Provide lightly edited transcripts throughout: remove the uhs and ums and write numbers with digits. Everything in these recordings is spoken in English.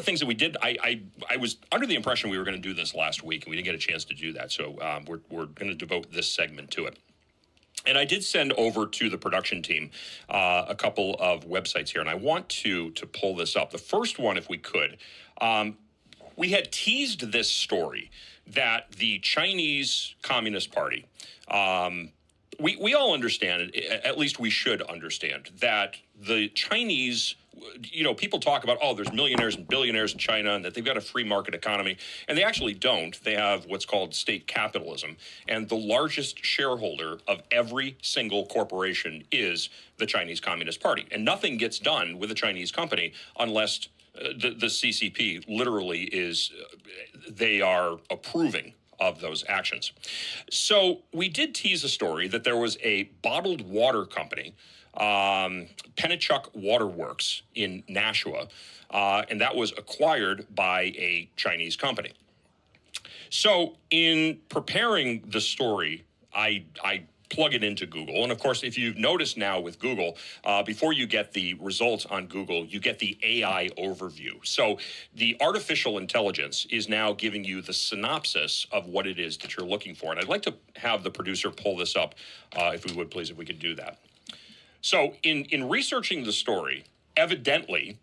things that we did, I was under the impression we were going to do this last week, and we didn't get a chance to do that. So we're going to devote this segment to it. And I did send over to the production team a couple of websites here, and I want to pull this up. The first one, if we could, we had teased this story that the Chinese Communist Party, we all understand, at least we should understand, that the Chinese, people talk about, oh, there's millionaires and billionaires in China and that they've got a free market economy. And they actually don't. They have what's called state capitalism. And the largest shareholder of every single corporation is the Chinese Communist Party. And nothing gets done with a Chinese company unless the CCP literally is, they are approving of those actions. So we did tease a story that there was a bottled water company, Penachuk Waterworks in Nashua, and that was acquired by a Chinese company. So in preparing the story, I plug it into Google. And of course, if you've noticed now with Google, before you get the results on Google, you get the AI overview. So the artificial intelligence is now giving you the synopsis of what it is that you're looking for. And I'd like to have the producer pull this up, if we would, please, if we could do that. So in researching the story, evidently,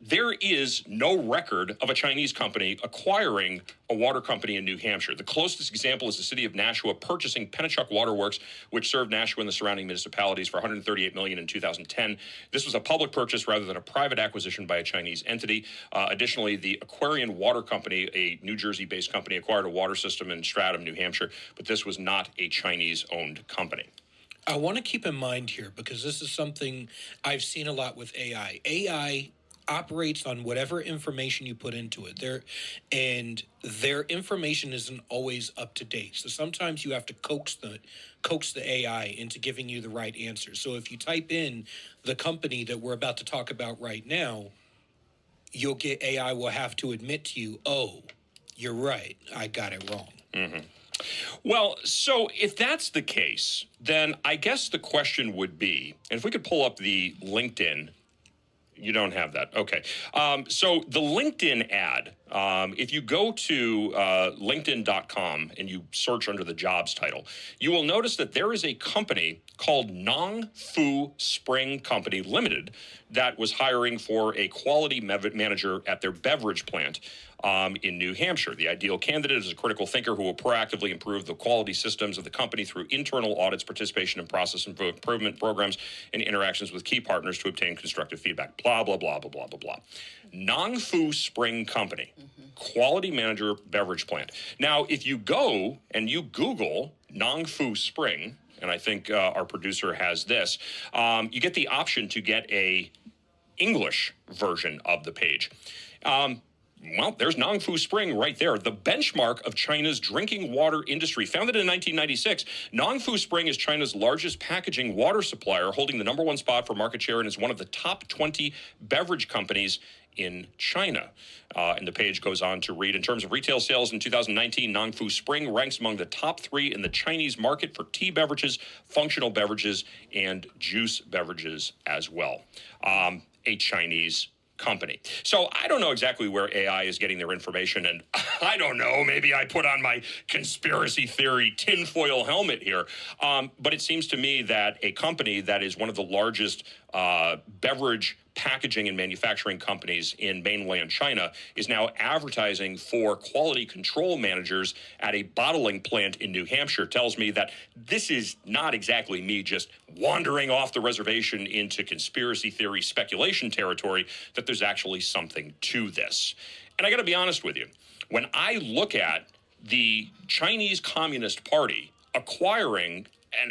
there is no record of a Chinese company acquiring a water company in New Hampshire. The closest example is the city of Nashua purchasing Penachuk Waterworks, which served Nashua and the surrounding municipalities for $138 million in 2010. This was a public purchase rather than a private acquisition by a Chinese entity. Additionally, the Aquarian Water Company, a New Jersey-based company, acquired a water system in Stratham, New Hampshire, but this was not a Chinese-owned company. I want to keep in mind here, because this is something I've seen a lot with AI. AI operates on whatever information you put into it. Their information isn't always up to date. So sometimes you have to coax the AI into giving you the right answer. So if you type in the company that we're about to talk about right now, you'll get AI will have to admit to you, oh, you're right, I got it wrong. Mm-hmm. Well, so if that's the case, then I guess the question would be, and if we could pull up the LinkedIn, you don't have that. Okay. So the LinkedIn ad, if you go to LinkedIn.com and you search under the jobs title, you will notice that there is a company called Nongfu Spring Company Limited that was hiring for a quality manager at their beverage plant in New Hampshire. The ideal candidate is a critical thinker who will proactively improve the quality systems of the company through internal audits, participation in process improvement programs, and interactions with key partners to obtain constructive feedback. Blah, blah, blah, blah, blah, blah, blah. Nongfu Spring Company, quality manager, beverage plant. Now, if you go and you Google Nongfu Spring, and I think our producer has this, you get the option to get a English version of the page. Well, there's Nongfu Spring right there, the benchmark of China's drinking water industry. Founded in 1996, Nongfu Spring is China's largest packaging water supplier, holding the #1 spot for market share and is one of the top 20 beverage companies in China. And the page goes on to read, in terms of retail sales in 2019, Nongfu Spring ranks among the top 3 in the Chinese market for tea beverages, functional beverages, and juice beverages as well. A Chinese company. So I don't know exactly where AI is getting their information, and I don't know, maybe I put on my conspiracy theory tinfoil helmet here, but it seems to me that a company that is one of the largest beverage packaging and manufacturing companies in mainland China is now advertising for quality control managers at a bottling plant in New Hampshire. Tells me that this is not exactly me just wandering off the reservation into conspiracy theory speculation territory, that there's actually something to this. And I got to be honest with you, when I look at the Chinese Communist Party acquiring,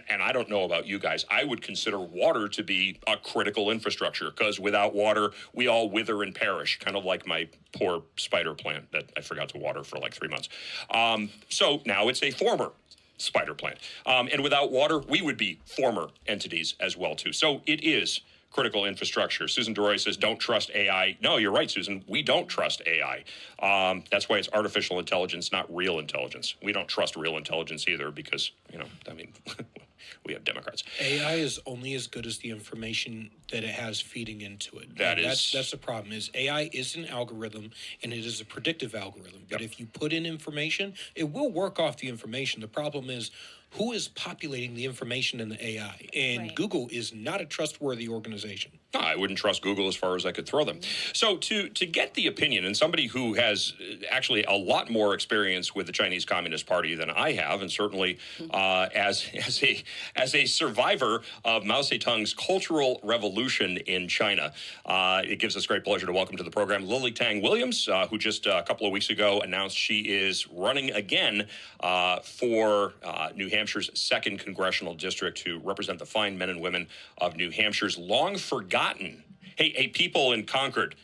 and I don't know about you guys, I would consider water to be a critical infrastructure, because without water, we all wither and perish, kind of like my poor spider plant that I forgot to water for like 3 months. So now it's a former spider plant. And without water, we would be former entities as well, too. So it is critical infrastructure. Susan Doroy says, don't trust AI. No, you're right, Susan. We don't trust AI. That's why it's artificial intelligence, not real intelligence. We don't trust real intelligence either because, I mean, we have Democrats. AI is only as good as the information that it has feeding into it. That's the problem. Is AI is an algorithm and it is a predictive algorithm. But if you put in information, it will work off the information. The problem is who is populating the information in the AI, and Google is not a trustworthy organization. No, I wouldn't trust Google as far as I could throw them. So to get the opinion, and somebody who has actually a lot more experience with the Chinese Communist Party than I have, and certainly as a survivor of Mao Zedong's Cultural Revolution in China, it gives us great pleasure to welcome to the program Lily Tang Williams, who just a couple of weeks ago announced she is running again for New Hampshire's 2nd Congressional District to represent the fine men and women of New Hampshire's long forgotten. Hey, people in Concord,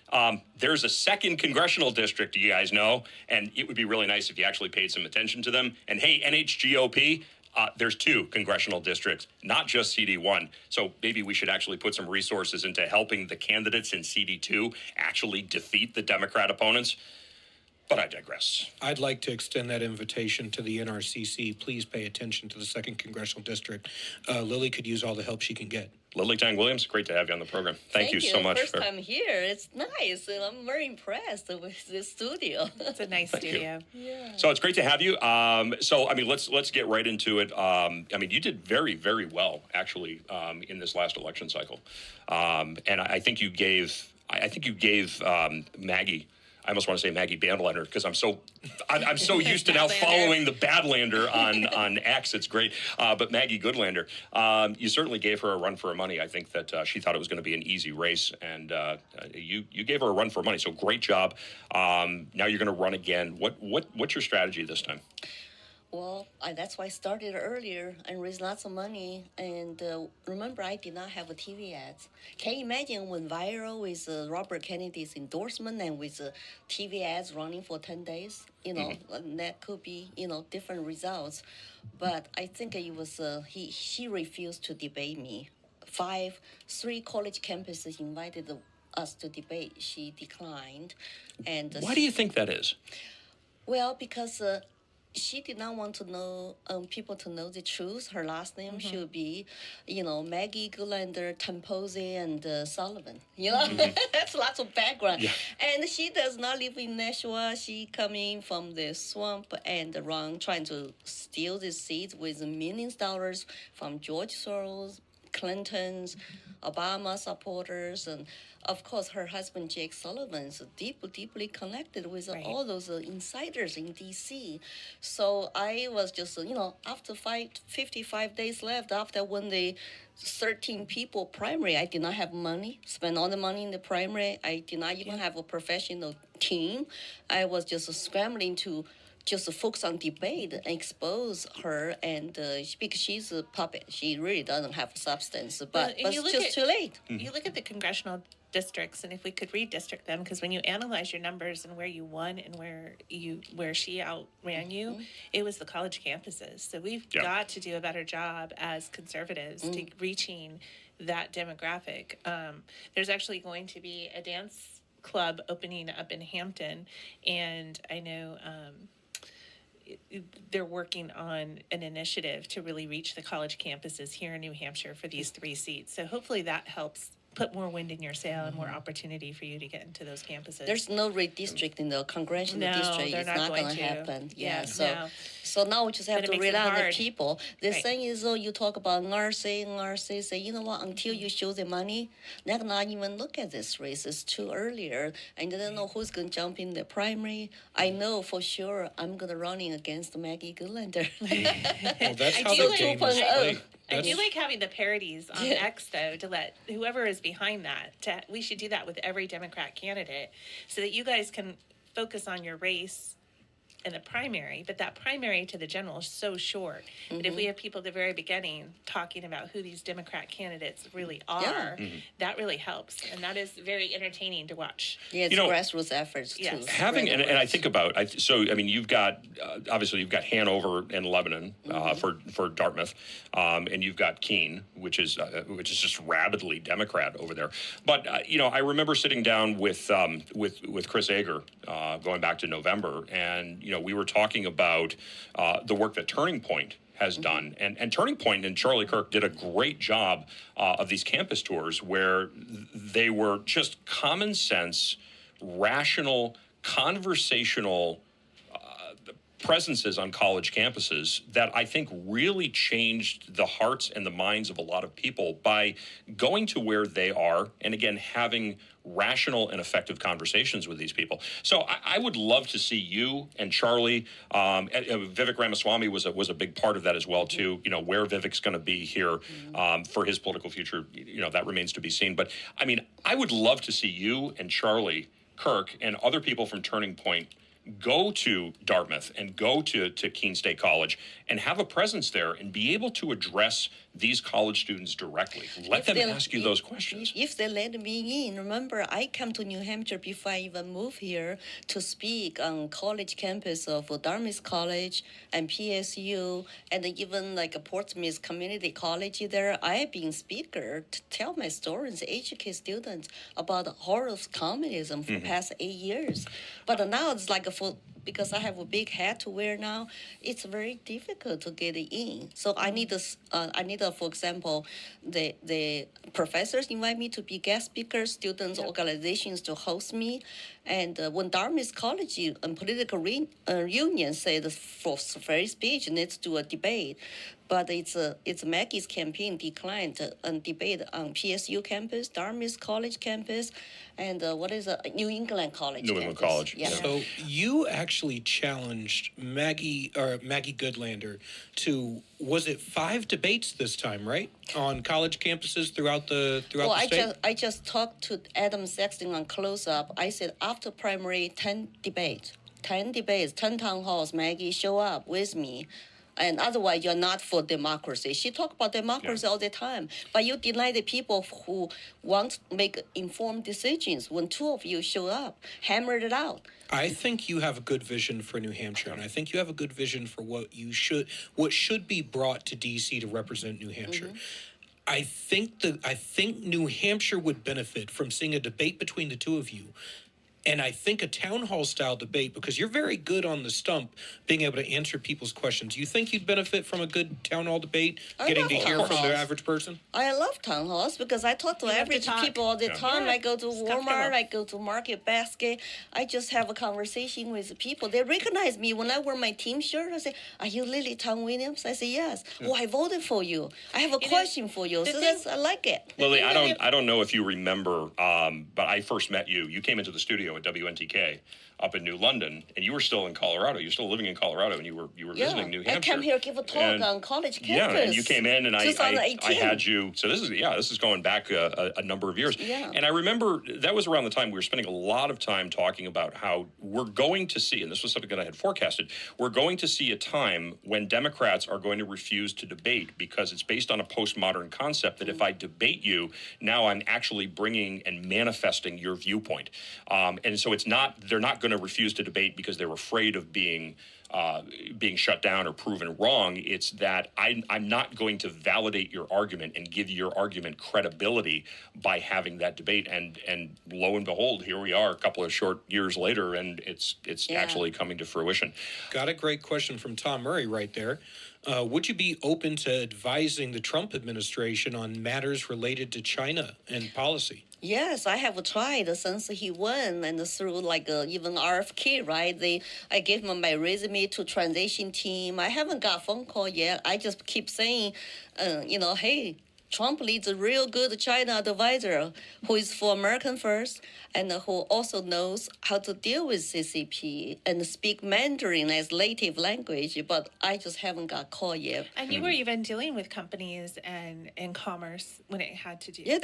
there's a 2nd Congressional District, you guys know, and it would be really nice if you actually paid some attention to them. And hey, NHGOP, there's 2 congressional districts, not just CD1. So maybe we should actually put some resources into helping the candidates in CD2 actually defeat the Democrat opponents. But I digress. I'd like to extend that invitation to the NRCC. Please pay attention to the 2nd Congressional District. Lily could use all the help she can get. Lily Tang Williams, great to have you on the program. Thank you so much. First time here. It's nice, and I'm very impressed with this studio. It's a nice studio. Yeah. So it's great to have you. So I mean, let's get right into it. I mean, you did very, very well actually in this last election cycle, and I think you gave Maggie. I almost want to say Maggie Bandlander because I'm so used to now following the Badlander on X. It's great. But Maggie Goodlander, you certainly gave her a run for her money. I think that she thought it was going to be an easy race, and you gave her a run for her money. So great job. Now you're going to run again. What's your strategy this time? Well, that's why I started earlier and raised lots of money. And remember, I did not have a TV ads. Can you imagine when viral with Robert Kennedy's endorsement and with TV ads running for 10 days? You know, that could be, different results. But I think it was, she refused to debate me. 3 college campuses invited us to debate. She declined. And why do you think that is? Well, because she did not want to know people to know the truth. Her last name should be, Maggie Goodlander, Temposi, and Sullivan. That's lots of background. Yeah. And she does not live in Nashua. She coming from the swamp and around trying to steal the seats with millions of dollars from George Soros, Clinton's, Obama supporters, and of course her husband Jake Sullivan is deeply connected with all those insiders in D.C. So I was just, after 55 days left, after when the 13 people primary, I did not have money, spend all the money in the primary. I did not even have a professional team. I was just scrambling to just focus on debate and expose her, and because she's a puppet, she really doesn't have substance. But it's just too late. You look at the congressional districts, and if we could redistrict them, because when you analyze your numbers and where you won and where she outran you, it was the college campuses. So we've got to do a better job as conservatives to reaching that demographic. There's actually going to be a dance club opening up in Hampton, and I know they're working on an initiative to really reach the college campuses here in New Hampshire for these 3 seats. So hopefully that helps put more wind in your sail and more opportunity for you to get into those campuses. There's no redistricting the congressional district. It's not going to happen. So now we just have to rely on the people. The thing is, though, you talk about NRC say, you know what, until you show the money, they're not even look at this race. It's too earlier. I don't know who's going to jump in the primary. I know for sure I'm going to running against Maggie Goodlander. Well, that's how the game is played. I do like having the parodies on X, though, to let whoever is behind that, we should do that with every Democrat candidate so that you guys can focus on your race in the primary, but that primary to the general is so short. But if we have people at the very beginning talking about who these Democrat candidates really are, that really helps. And that is very entertaining to watch. Yeah, it's grassroots efforts too. Having, and I think about, you've got, obviously you've got Hanover and Lebanon for Dartmouth, and you've got Keene, which is just rabidly Democrat over there. But, I remember sitting down with Chris Ager going back to November, and, we were talking about the work that Turning Point has done. And Turning Point and Charlie Kirk did a great job of these campus tours where they were just common sense, rational, conversational presences on college campuses that I think really changed the hearts and the minds of a lot of people by going to where they are and, again, having rational and effective conversations with these people. So I would love to see you and Charlie. Vivek Ramaswamy was a big part of that as well, too. You know, where Vivek's going to be here for his political future, you know, that remains to be seen. But, I mean, I would love to see you and Charlie Kirk and other people from Turning Point go to Dartmouth and go to Keene State College and have a presence there and be able to address these college students directly. Let them ask you those questions. If they let me in, remember, I came to New Hampshire before I even moved here to speak on college campus of Dartmouth College and PSU and even like a Portsmouth Community College there. I've been speaker to tell my students, educate students about the horror of communism for the past 8 years. But now it's like because I have a big hat to wear now, it's very difficult to get in. So I need for example, the professors invite me to be guest speaker, students, organizations to host me. And when Dartmouth College and political union said for free speech needs to do a debate, but it's Maggie's campaign declined a debate on PSU campus, Dartmouth College campus, and New England College. New England College. Yeah. So you actually challenged Maggie Goodlander to, was it 5 debates this time, right, on college campuses throughout the state? I just talked to Adam Sexton on Close Up. I said after primary 10 debates, 10 town halls. Maggie, show up with me. And otherwise, you're not for democracy. She talked about democracy all the time, but you deny the people who want to make informed decisions. When 2 of you show up, hammered it out. I think you have a good vision for New Hampshire, and I think you have a good vision for what should be brought to D.C. to represent New Hampshire. I think New Hampshire would benefit from seeing a debate between the two of you. And I think a town hall style debate, because you're very good on the stump, being able to answer people's questions. You think you'd benefit from a good town hall debate, getting to hear from the average person? I love town halls because I talk to average people all the time. I go to Walmart, I go to Market Basket. I just have a conversation with people. They recognize me when I wear my team shirt. I say, "Are you Lily Tom Williams?" I say, "Yes." "Oh, I voted for you. I have a question for you." So I like it. Lily, I don't know if you remember, but I first met you. You came into the studio at WNTK up in New London, and you were still in Colorado. You're still living in Colorado, and you were visiting New Hampshire. I came here give a talk on college campus. Yeah, and you came in, and I had you. So this is going back a number of years. Yeah. And I remember that was around the time we were spending a lot of time talking about how we're going to see, and this was something that I had forecasted, we're going to see a time when Democrats are going to refuse to debate because it's based on a postmodern concept that if I debate you, now I'm actually bringing and manifesting your viewpoint. And so they're not going to refuse to debate because they're afraid of being shut down or proven wrong. It's that I'm not going to validate your argument and give your argument credibility by having that debate. And lo and behold, here we are a couple of short years later, and it's actually coming to fruition. Got a great question from Tom Murray right there. Would you be open to advising the Trump administration on matters related to China and policy? Yes, I have tried since he won and through even RFK, right? I gave him my resume to transition team. I haven't got a phone call yet. I just keep saying, hey, Trump leads a real good China advisor who is for American first and who also knows how to deal with CCP and speak Mandarin as native language, but I just haven't got a call yet. And you were even dealing with companies and in commerce when it had to do. Yeah,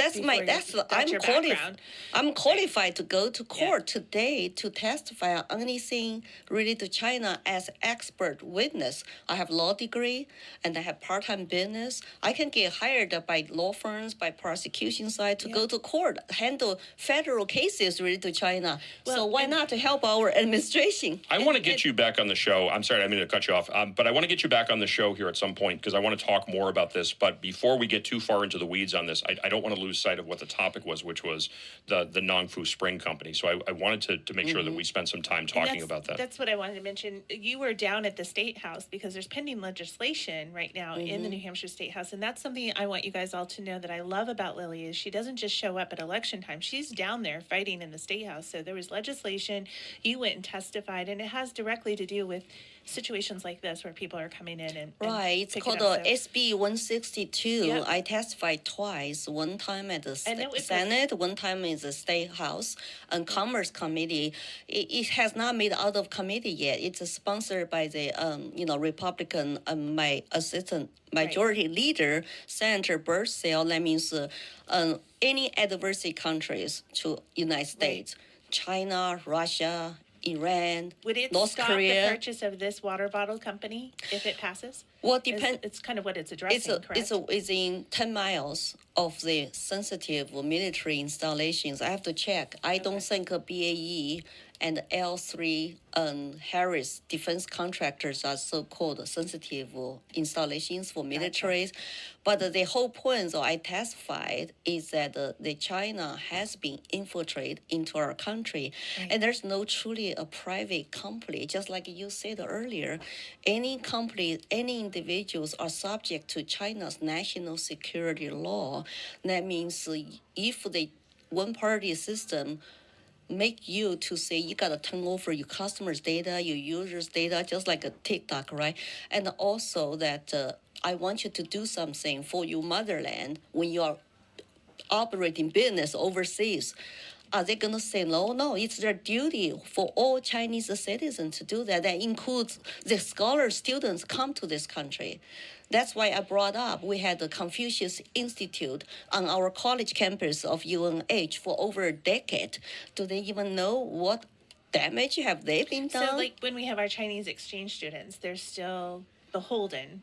I'm qualified to go to court today to testify on anything related to China as expert witness. I have law degree and I have part-time business. I can get hired by by law firms, by prosecution side to go to court, handle federal cases related to China. So why not to help our administration? I want to get you back on the show. I'm sorry, I didn't mean to cut you off, but I want to get you back on the show here at some point because I want to talk more about this. But before we get too far into the weeds on this, I don't want to lose sight of what the topic was, which was the Nongfu Spring Company. So I wanted to make sure that we spent some time talking about that. That's what I wanted to mention. You were down at the State House because there's pending legislation right now in the New Hampshire State House. And that's something I want you guys all to know that I love about Lily is she doesn't just show up at election time. She's down there fighting in the State House. So there was legislation. You went and testified, and it has directly to do with situations like this where people are coming in and right. It's called SB162. Yep. I testified twice. One time at the Senate, one time in the State House and Commerce Committee. It has not made out of committee yet. It's sponsored by the Republican my assistant majority leader, Senator Bursell. That means any adversary countries to United States, China, Russia, Iran, would it North stop Korea. the purchase of this water bottle company if it passes? Well, depends. It's kind of what it's addressing, correct? It's in 10 miles of the sensitive military installations. I have to check. I don't think BAE and L3 Harris defense contractors are so-called sensitive installations for militaries. But the whole point, I testified, is that the China has been infiltrated into our country. And there's no truly a private company. Just like you said earlier, any company, any individuals are subject to China's national security law. That means if the one-party system make you to say you got to turn over your customers' data, your users' data, just like a TikTok, right? And also that I want you to do something for your motherland when you are operating business overseas. Are they going to say no? No, it's their duty for all Chinese citizens to do that. That includes the scholar students come to this country. That's why I brought up we had the Confucius Institute on our college campus of UNH for over a decade. Do they even know what damage have they been done? So, like when we have our Chinese exchange students, they're still beholden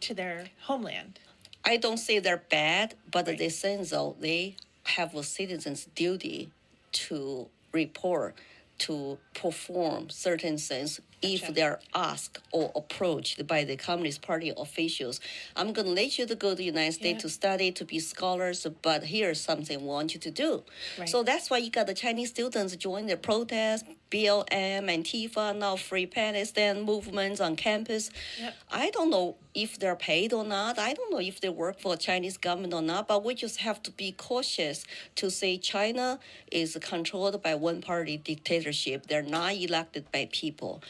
to their homeland. I don't say they're bad, but they say though they have a citizen's duty to report, to perform certain things if they're asked or approached by the Communist Party officials. I'm going to let you to go to the United States to study, to be scholars, but here's something we want you to do. Right. So that's why you got the Chinese students join the protest, BLM, Antifa, now Free Palestine movements on campus. Yep. I don't know if they're paid or not. I don't know if they work for the Chinese government or not, but we just have to be cautious to say China is controlled by one-party dictatorship. They're not elected by people.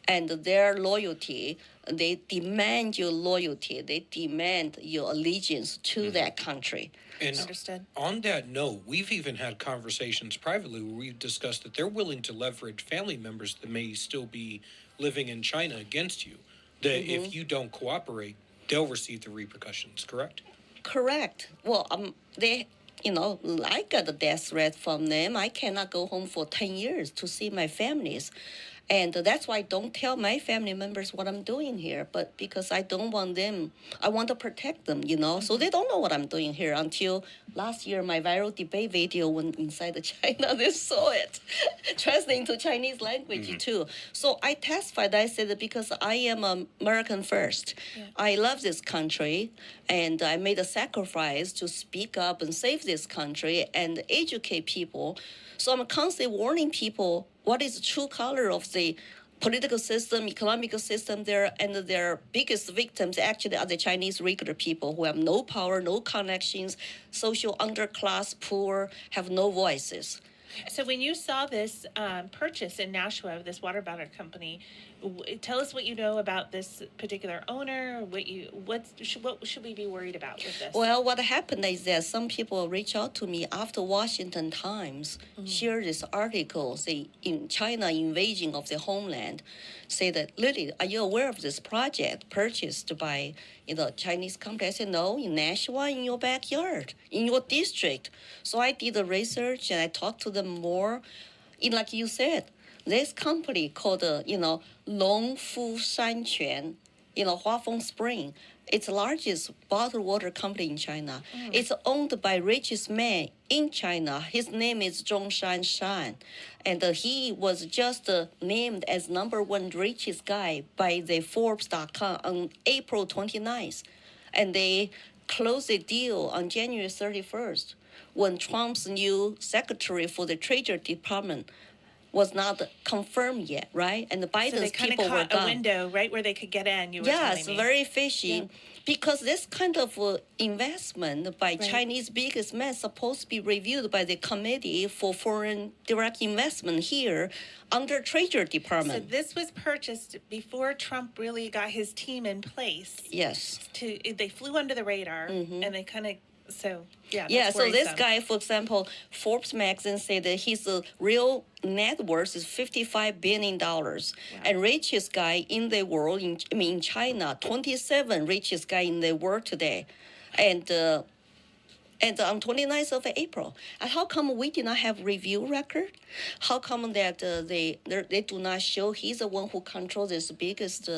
And their loyalty, they demand your loyalty. They demand your allegiance to that country. And Understood. On that note, we've even had conversations privately where we've discussed that they're willing to leverage family members that may still be living in China against you. That if you don't cooperate, they'll receive the repercussions, correct? Correct. Well, they, I got a death threat from them. I cannot go home for 10 years to see my families. And that's why I don't tell my family members what I'm doing here, but because I don't want them, I want to protect them, so they don't know what I'm doing here until last year my viral debate video went inside the China, they saw it, translated into Chinese language too. So I testified, I said that because I am American first. Yeah. I love this country, and I made a sacrifice to speak up and save this country and educate people. So I'm constantly warning people what is the true color of the political system, economic system there, and their biggest victims actually are the Chinese regular people who have no power, no connections, social underclass, poor, have no voices. So when you saw this purchase in Nashua of this water bottle company, tell us what you know about this particular owner. What should we be worried about with this? Well, what happened is that some people reach out to me after Washington Times shared this article, say in China invasion of the homeland, say that, Lily, are you aware of this project purchased by Chinese company? I said, no, in Nashua, in your backyard, in your district. So I did the research and I talked to them more. Like you said, this company called, Nongfu Shanshan, Huafeng Spring, It's the largest bottled water company in China. It's owned by richest man in China. His name is Zhong Shanshan. And he was just named as #1 richest guy by the Forbes.com on April 29th. And they closed a deal on January 31st when Trump's new secretary for the Treasury Department was not confirmed yet, right? And the So they Biden's kind of people were caught a gone. window right where they could get in. You were Yes, telling me. very fishy. Because this kind of investment by Right. Chinese businessmen supposed to be reviewed by the Committee for Foreign Direct Investment here under Treasury So Department. this was purchased before Trump really got his team in place. Yes. They flew under the radar, and they kind of that's Yeah, so this worrisome. guy, for example, Forbes magazine said that his real net worth is $55 billion. And richest guy in the world, in China, 27 richest guy in the world today. And on 29th of April. And how come we did not have review record? How come that they do not show he's the one who controls this biggest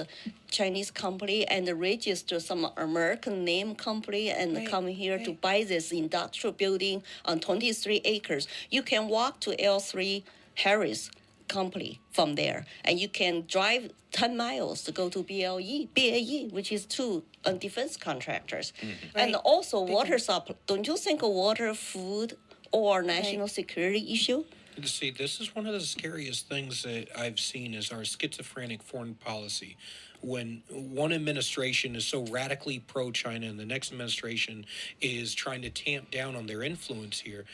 Chinese company and register some American name company and Right, come here to right. buy this industrial building on 23 acres? You can walk to L3 Harris company from there, and you can drive 10 miles to go to BAE, which is two defense contractors. And Right. also water supply. Don't you think water, food, or national security issue? See, this is one of the scariest things that I've seen is our schizophrenic foreign policy. When one administration is so radically pro-China and the next administration is trying to tamp down on their influence here.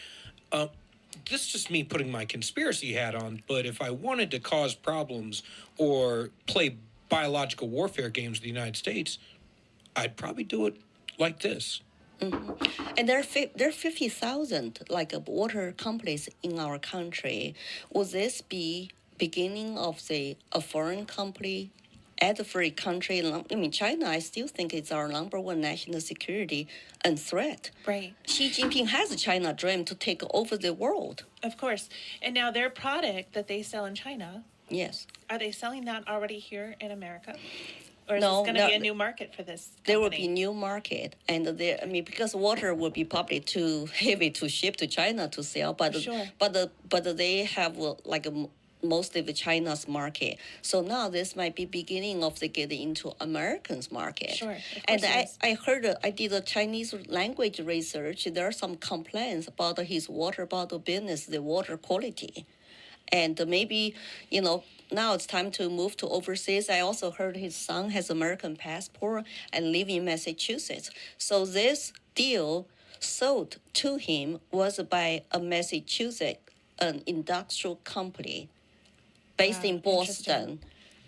This is just me putting my conspiracy hat on, but if I wanted to cause problems or play biological warfare games with the United States, I'd probably do it like this. And there are 50,000 water companies in our country. Would this be beginning of a foreign company at a free country? I mean, China, I still think it's our #1 national security and threat. Right. Xi Jinping has a China dream to take over the world. Of course. And now their product that they sell in China, Yes. are they selling that already here in America? Or is No, this going to no, be a new market for this company? There will be new market, and because water will be probably too heavy to ship to China to sell, but Sure. but they have most of the China's market. So now this might be beginning of the getting into Americans market. Sure, of And course it is. I heard I did a Chinese language research. There are some complaints about his water bottle business, the water quality. And maybe, now it's time to move to overseas. I also heard his son has American passport and live in Massachusetts. So this deal sold to him was by a Massachusetts an industrial company based Wow, in Boston,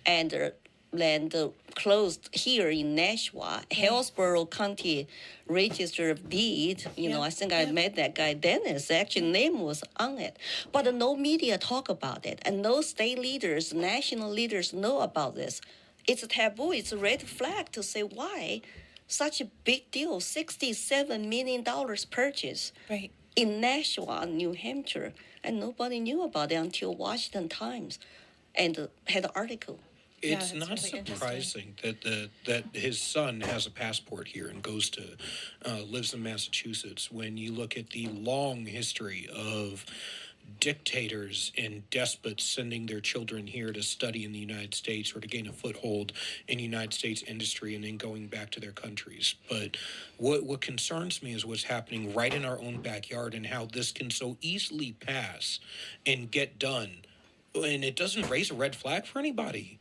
and land closed here in Nashua, Hillsborough County Register of Deed. I think I met that guy, Dennis. Actually, name was on it. But no media talk about it, and no state leaders, national leaders know about this. It's a taboo. It's a red flag to say why such a big deal, $67 million purchase Right. in Nashua, New Hampshire, and nobody knew about it until Washington Times and had an article. Yeah, It's that's not really surprising that his son has a passport here and goes to lives in Massachusetts. When you look at the long history of dictators and despots sending their children here to study in the United States or to gain a foothold in United States industry and then going back to their countries. But what concerns me is what's happening right in our own backyard and how this can so easily pass and get done. And it doesn't raise a red flag for anybody.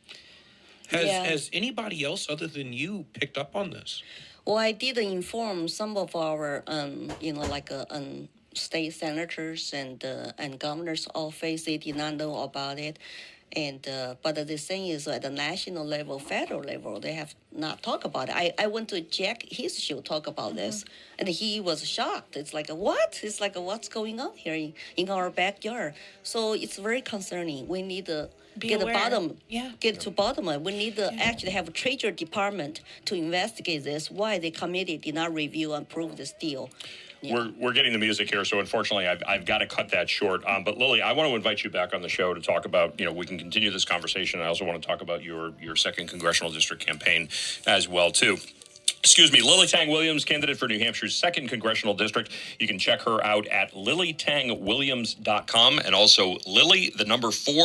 Has anybody else other than you picked up on this? Well, I did inform some of our, state senators and governor's office. They did not know about it, but the thing is, at the national level, federal level, they have not talked about it. I went to Jack his show talk about this, and he was shocked. It's like what? It's like what's going on here in our backyard? So it's very concerning. We need to Be get aware. the bottom. Yeah. Get to bottom of it. We need to actually have a Treasury Department to investigate this. Why the committee did not review and approve this deal? Yeah. We're getting the music here, so unfortunately I've got to cut that short. But Lily, I want to invite you back on the show to talk about, we can continue this conversation. I also want to talk about your second congressional district campaign as well, too. Excuse me, Lily Tang Williams, candidate for New Hampshire's 2nd Congressional District. You can check her out at lilytangwilliams.com and also Lily, the number 4.